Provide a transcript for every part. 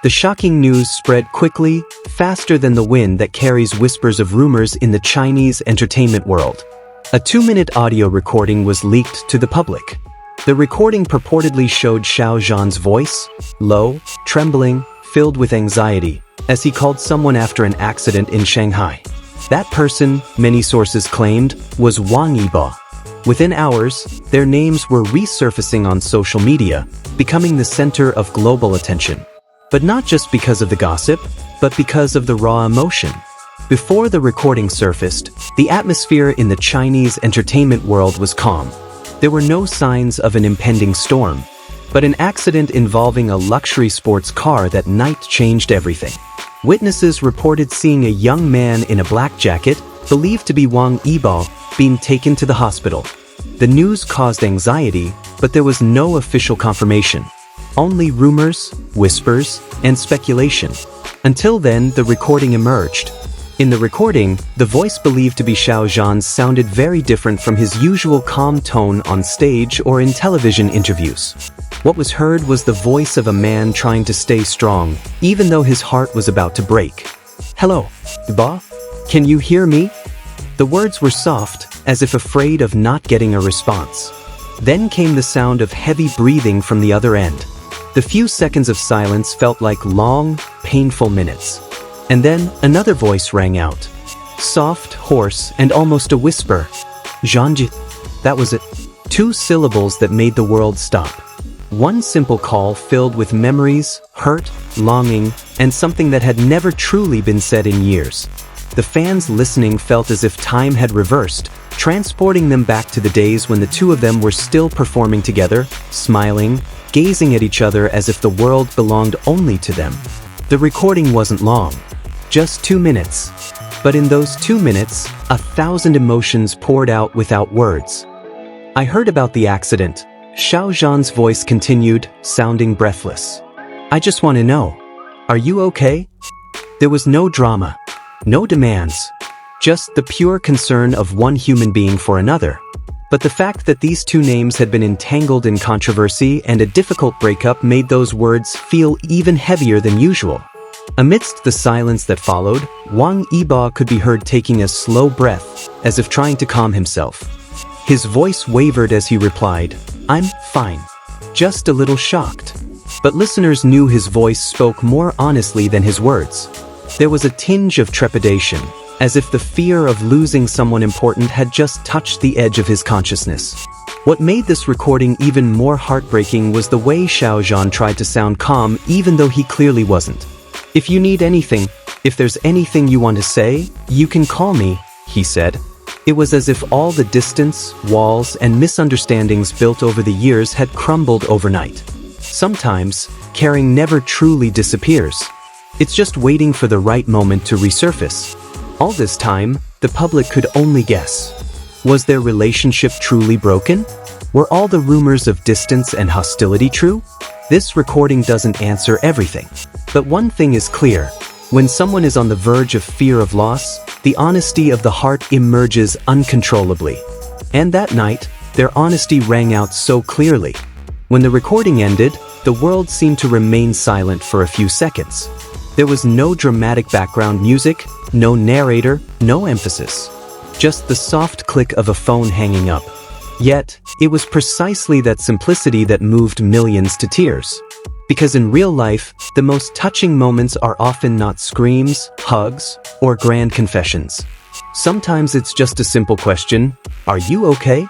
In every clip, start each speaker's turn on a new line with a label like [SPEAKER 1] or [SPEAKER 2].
[SPEAKER 1] The shocking news spread quickly, faster than the wind that carries whispers of rumors in the Chinese entertainment world. A 2-minute audio recording was leaked to the public. The recording purportedly showed Xiao Zhan's voice, low, trembling, filled with anxiety, as he called someone after an accident in Shanghai. That person, many sources claimed, was Wang Yibo. Within hours, their names were resurfacing on social media, becoming the center of global attention. But not just because of the gossip, but because of the raw emotion. Before the recording surfaced, the atmosphere in the Chinese entertainment world was calm. There were no signs of an impending storm, but an accident involving a luxury sports car that night changed everything. Witnesses reported seeing a young man in a black jacket, believed to be Wang Yibo, being taken to the hospital. The news caused anxiety, but there was no official confirmation. Only rumors, whispers, and speculation. Until then, the recording emerged. In the recording, the voice believed to be Xiao Zhan sounded very different from his usual calm tone on stage or in television interviews. What was heard was the voice of a man trying to stay strong, even though his heart was about to break. "Hello, Ba? Can you hear me?" The words were soft, as if afraid of not getting a response. Then came the sound of heavy breathing from the other end. The few seconds of silence felt like long, painful minutes. And then another voice rang out. Soft, hoarse, and almost a whisper. "Zhanji." That was it. 2 syllables that made the world stop. One simple call filled with memories, hurt, longing, and something that had never truly been said in years. The fans listening felt as if time had reversed, transporting them back to the days when the two of them were still performing together, smiling, gazing at each other as if the world belonged only to them. The recording wasn't long, just 2 minutes. But in those 2 minutes, 1,000 emotions poured out without words. "I heard about the accident," Xiao Zhan's voice continued, sounding breathless. "I just want to know, are you okay?" There was no drama, no demands, just the pure concern of one human being for another. But the fact that these 2 names had been entangled in controversy and a difficult breakup made those words feel even heavier than usual. Amidst the silence that followed, Wang Yibo could be heard taking a slow breath, as if trying to calm himself. His voice wavered as he replied, "I'm fine. Just a little shocked." But listeners knew his voice spoke more honestly than his words. There was a tinge of trepidation, as if the fear of losing someone important had just touched the edge of his consciousness. What made this recording even more heartbreaking was the way Xiao Zhan tried to sound calm even though he clearly wasn't. "If you need anything, if there's anything you want to say, you can call me," he said. It was as if all the distance, walls, and misunderstandings built over the years had crumbled overnight. Sometimes, caring never truly disappears. It's just waiting for the right moment to resurface. All this time, the public could only guess. Was their relationship truly broken? Were all the rumors of distance and hostility true? This recording doesn't answer everything. But one thing is clear. When someone is on the verge of fear of loss, the honesty of the heart emerges uncontrollably. And that night, their honesty rang out so clearly. When the recording ended, the world seemed to remain silent for a few seconds. There was no dramatic background music, no narrator, no emphasis. Just the soft click of a phone hanging up. Yet, it was precisely that simplicity that moved millions to tears. Because in real life, the most touching moments are often not screams, hugs, or grand confessions. Sometimes it's just a simple question, "Are you okay?"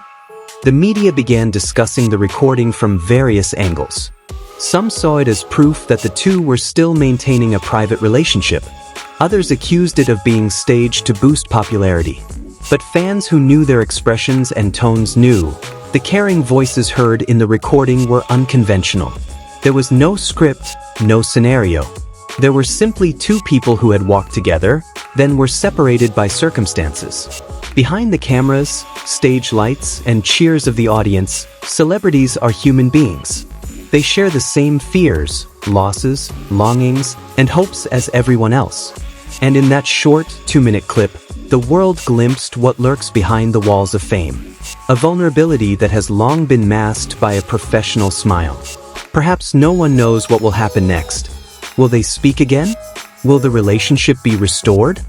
[SPEAKER 1] The media began discussing the recording from various angles. Some saw it as proof that the two were still maintaining a private relationship. Others accused it of being staged to boost popularity. But fans who knew their expressions and tones knew the caring voices heard in the recording were unconventional. There was no script, no scenario. There were simply 2 people who had walked together, then were separated by circumstances. Behind the cameras, stage lights, and cheers of the audience, celebrities are human beings. They share the same fears, losses, longings, and hopes as everyone else. And in that short, 2-minute clip, the world glimpsed what lurks behind the walls of fame. A vulnerability that has long been masked by a professional smile. Perhaps no one knows what will happen next. Will they speak again? Will the relationship be restored?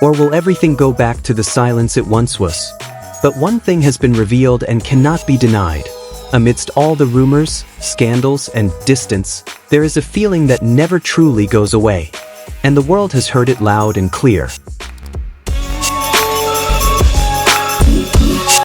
[SPEAKER 1] Or will everything go back to the silence it once was? But one thing has been revealed and cannot be denied. Amidst all the rumors, scandals, and distance, there is a feeling that never truly goes away. And the world has heard it loud and clear.